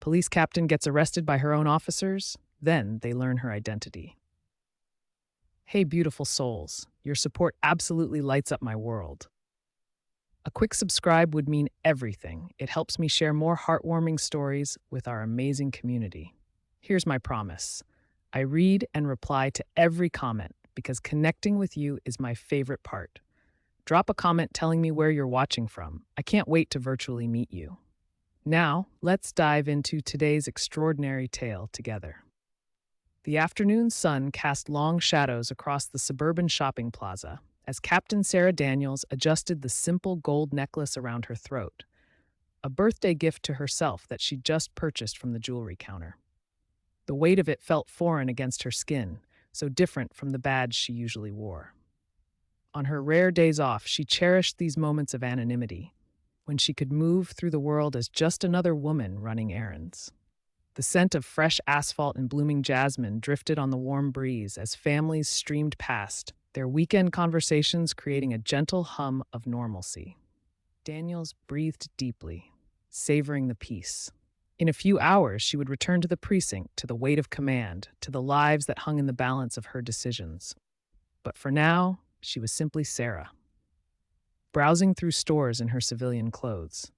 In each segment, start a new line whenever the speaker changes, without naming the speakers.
Police captain gets arrested by her own officers, then they learn her identity. Hey, beautiful souls, your support absolutely lights up my world. A quick subscribe would mean everything. It helps me share more heartwarming stories with our amazing community. Here's my promise. I read and reply to every comment because connecting with you is my favorite part. Drop a comment telling me where you're watching from. I can't wait to virtually meet you. Now, let's dive into today's extraordinary tale together. The afternoon sun cast long shadows across the suburban shopping plaza as Captain Sarah Daniels adjusted the simple gold necklace around her throat, a birthday gift to herself that she'd just purchased from the jewelry counter. The weight of it felt foreign against her skin, so different from the badge she usually wore. On her rare days off, she cherished these moments of anonymity, when she could move through the world as just another woman running errands. The scent of fresh asphalt and blooming jasmine drifted on the warm breeze as families streamed past, their weekend conversations creating a gentle hum of normalcy. Daniels breathed deeply, savoring the peace. In a few hours, she would return to the precinct, to the weight of command, to the lives that hung in the balance of her decisions. But for now, she was simply Sarah, browsing through stores in her civilian clothes.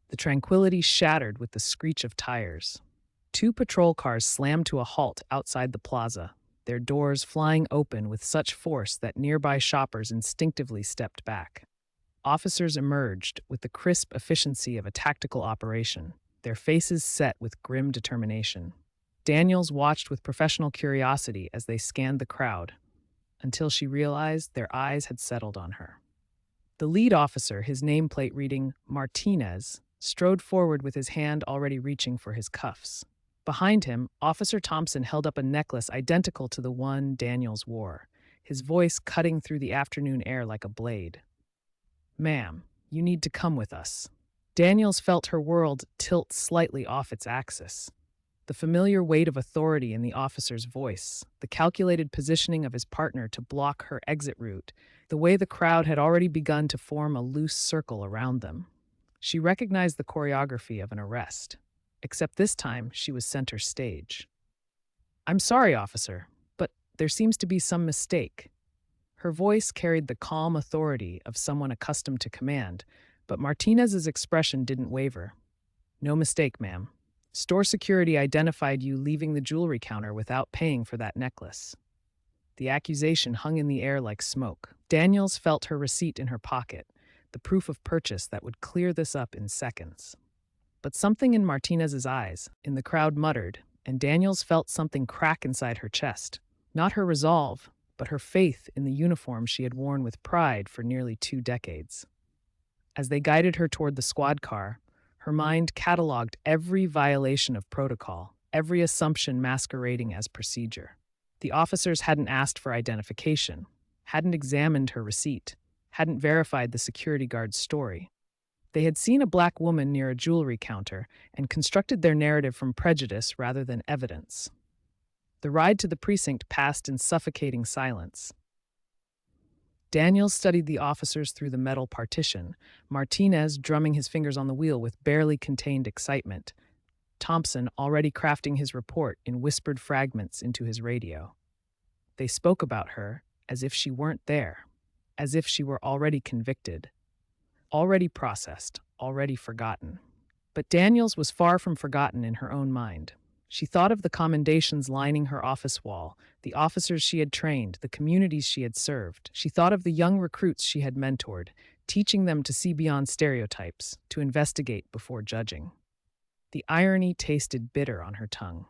The tranquility shattered with the screech of tires. Two patrol cars slammed to a halt outside the plaza, their doors flying open with such force that nearby shoppers instinctively stepped back. Officers emerged with the crisp efficiency of a tactical operation, their faces set with grim determination. Daniels watched with professional curiosity as they scanned the crowd, until she realized their eyes had settled on her. The lead officer, his nameplate reading Martinez, strode forward with his hand already reaching for his cuffs. Behind him, Officer Thompson held up a necklace identical to the one Daniels wore, his voice cutting through the afternoon air like a blade. "Ma'am, you need to come with us." Daniels felt her world tilt slightly off its axis. The familiar weight of authority in the officer's voice, the calculated positioning of his partner to block her exit route, the way the crowd had already begun to form a loose circle around them. She recognized the choreography of an arrest, except this time she was center stage. "I'm sorry, officer, but there seems to be some mistake." Her voice carried the calm authority of someone accustomed to command, but Martinez's expression didn't waver. "No mistake, ma'am. Store security identified you leaving the jewelry counter without paying for that necklace." The accusation hung in the air like smoke. Daniels felt her receipt in her pocket, the proof of purchase that would clear this up in seconds. But something in Martinez's eyes, in the crowd muttered, and Daniels felt something crack inside her chest. Not her resolve, but her faith in the uniform she had worn with pride for nearly 2 decades. As they guided her toward the squad car, her mind cataloged every violation of protocol, every assumption masquerading as procedure. The officers hadn't asked for identification, hadn't examined her receipt, hadn't verified the security guard's story. They had seen a black woman near a jewelry counter and constructed their narrative from prejudice rather than evidence. The ride to the precinct passed in suffocating silence. Daniels studied the officers through the metal partition, Martinez drumming his fingers on the wheel with barely contained excitement, Thompson already crafting his report in whispered fragments into his radio. They spoke about her as if she weren't there, as if she were already convicted, already processed, already forgotten. But Daniels was far from forgotten in her own mind. She thought of the commendations lining her office wall, the officers she had trained, the communities she had served. She thought of the young recruits she had mentored, teaching them to see beyond stereotypes, to investigate before judging. The irony tasted bitter on her tongue.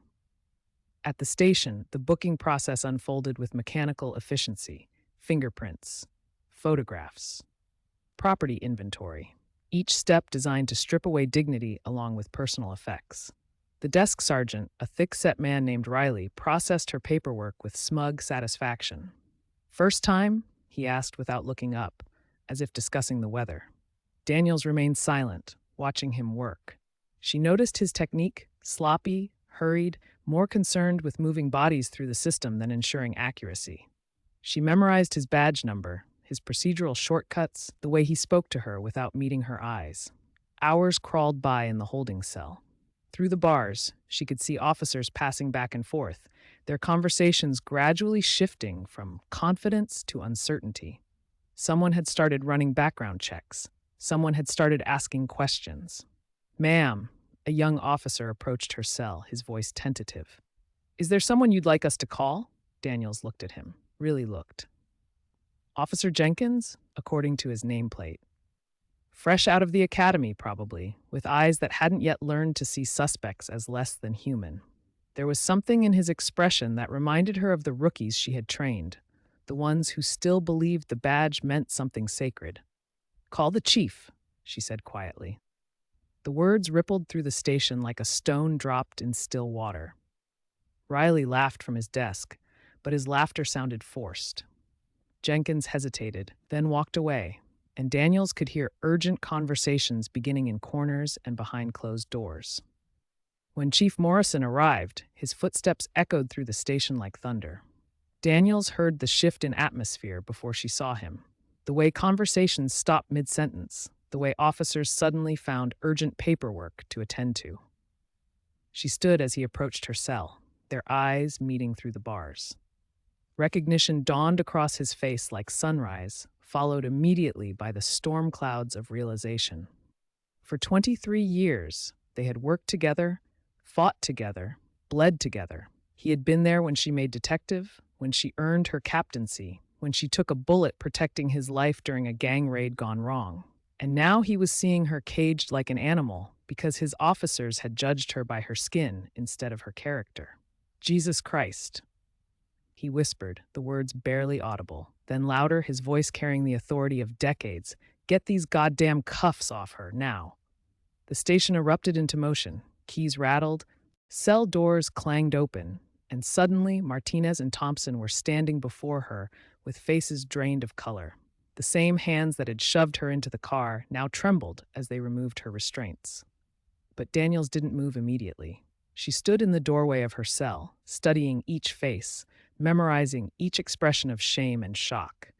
At the station, the booking process unfolded with mechanical efficiency: fingerprints, photographs, property inventory, each step designed to strip away dignity along with personal effects. The desk sergeant, a thick-set man named Riley, processed her paperwork with smug satisfaction. "First time?" he asked without looking up, as if discussing the weather. Daniels remained silent, watching him work. She noticed his technique, sloppy, hurried, more concerned with moving bodies through the system than ensuring accuracy. She memorized his badge number, his procedural shortcuts, the way he spoke to her without meeting her eyes. Hours crawled by in the holding cell. Through the bars, she could see officers passing back and forth, their conversations gradually shifting from confidence to uncertainty. Someone had started running background checks. Someone had started asking questions. "Ma'am," a young officer approached her cell, his voice tentative. "Is there someone you'd like us to call?" Daniels looked at him, really looked. "Officer Jenkins," according to his nameplate. Fresh out of the academy, probably, with eyes that hadn't yet learned to see suspects as less than human. There was something in his expression that reminded her of the rookies she had trained, the ones who still believed the badge meant something sacred. "Call the chief," she said quietly. The words rippled through the station like a stone dropped in still water. Riley laughed from his desk, but his laughter sounded forced. Jenkins hesitated, then walked away, and Daniels could hear urgent conversations beginning in corners and behind closed doors. When Chief Morrison arrived, his footsteps echoed through the station like thunder. Daniels heard the shift in atmosphere before she saw him, the way conversations stopped mid-sentence, the way officers suddenly found urgent paperwork to attend to. She stood as he approached her cell, their eyes meeting through the bars. Recognition dawned across his face like sunrise, followed immediately by the storm clouds of realization. For 23 years, they had worked together, fought together, bled together. He had been there when she made detective, when she earned her captaincy, when she took a bullet protecting his life during a gang raid gone wrong. And now he was seeing her caged like an animal because his officers had judged her by her skin instead of her character. "Jesus Christ," he whispered, the words barely audible. Then louder, his voice carrying the authority of decades. "Get these goddamn cuffs off her, now." The station erupted into motion. Keys rattled, cell doors clanged open, and suddenly Martinez and Thompson were standing before her with faces drained of color. The same hands that had shoved her into the car now trembled as they removed her restraints. But Daniels didn't move immediately. She stood in the doorway of her cell, studying each face, memorizing each expression of shame and shock.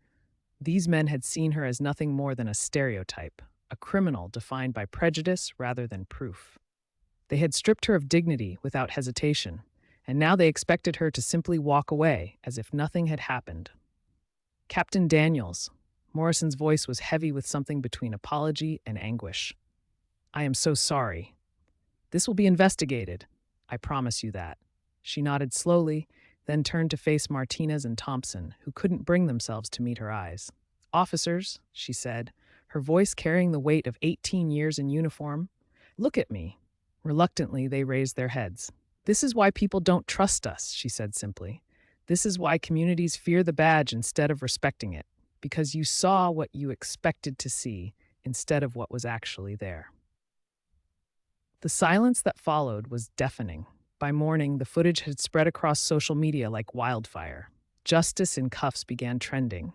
These men had seen her as nothing more than a stereotype, a criminal defined by prejudice rather than proof. They had stripped her of dignity without hesitation, and now they expected her to simply walk away as if nothing had happened. "Captain Daniels," Morrison's voice was heavy with something between apology and anguish. "I am so sorry. This will be investigated. I promise you that." She nodded slowly, then turned to face Martinez and Thompson, who couldn't bring themselves to meet her eyes. "Officers," she said, her voice carrying the weight of 18 years in uniform, "look at me." Reluctantly, they raised their heads. "This is why people don't trust us," she said simply. "This is why communities fear the badge instead of respecting it, because you saw what you expected to see instead of what was actually there." The silence that followed was deafening. By morning, the footage had spread across social media like wildfire. "Justice in Cuffs" began trending.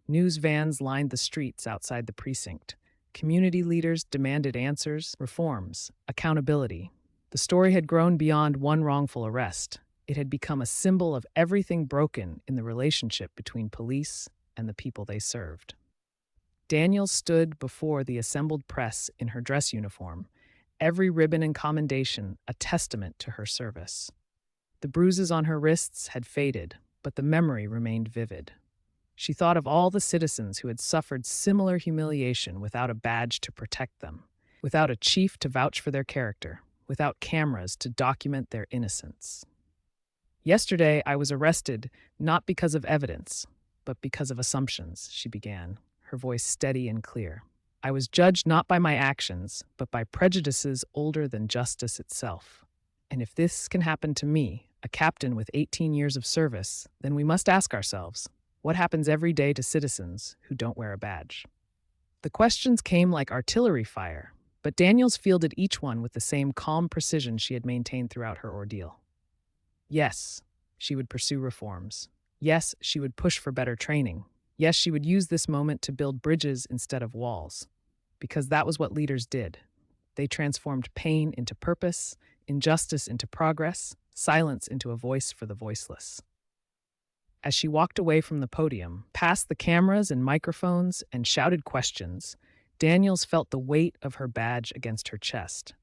News vans lined the streets outside the precinct. Community leaders demanded answers, reforms, accountability. The story had grown beyond one wrongful arrest. It had become a symbol of everything broken in the relationship between police and the people they served. Daniels stood before the assembled press in her dress uniform, every ribbon and commendation a testament to her service. The bruises on her wrists had faded, but the memory remained vivid. She thought of all the citizens who had suffered similar humiliation without a badge to protect them, without a chief to vouch for their character, without cameras to document their innocence. "Yesterday, I was arrested not because of evidence, but because of assumptions," she began, her voice steady and clear. "I was judged not by my actions, but by prejudices older than justice itself. And if this can happen to me, a captain with 18 years of service, then we must ask ourselves, what happens every day to citizens who don't wear a badge?" The questions came like artillery fire, but Daniels fielded each one with the same calm precision she had maintained throughout her ordeal. Yes, she would pursue reforms. Yes, she would push for better training. Yes, she would use this moment to build bridges instead of walls. Because that was what leaders did. They transformed pain into purpose, injustice into progress, silence into a voice for the voiceless. As she walked away from the podium, past the cameras and microphones, and shouted questions, Daniels felt the weight of her badge against her chest.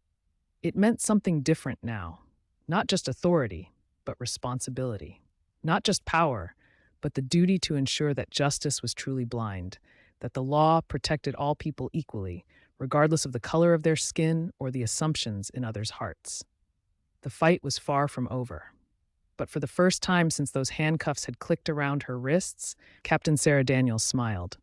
It meant something different now. Not just authority, but responsibility. Not just power, but the duty to ensure that justice was truly blind, that the law protected all people equally, regardless of the color of their skin or the assumptions in others' hearts. The fight was far from over. But for the first time since those handcuffs had clicked around her wrists, Captain Sarah Daniels smiled.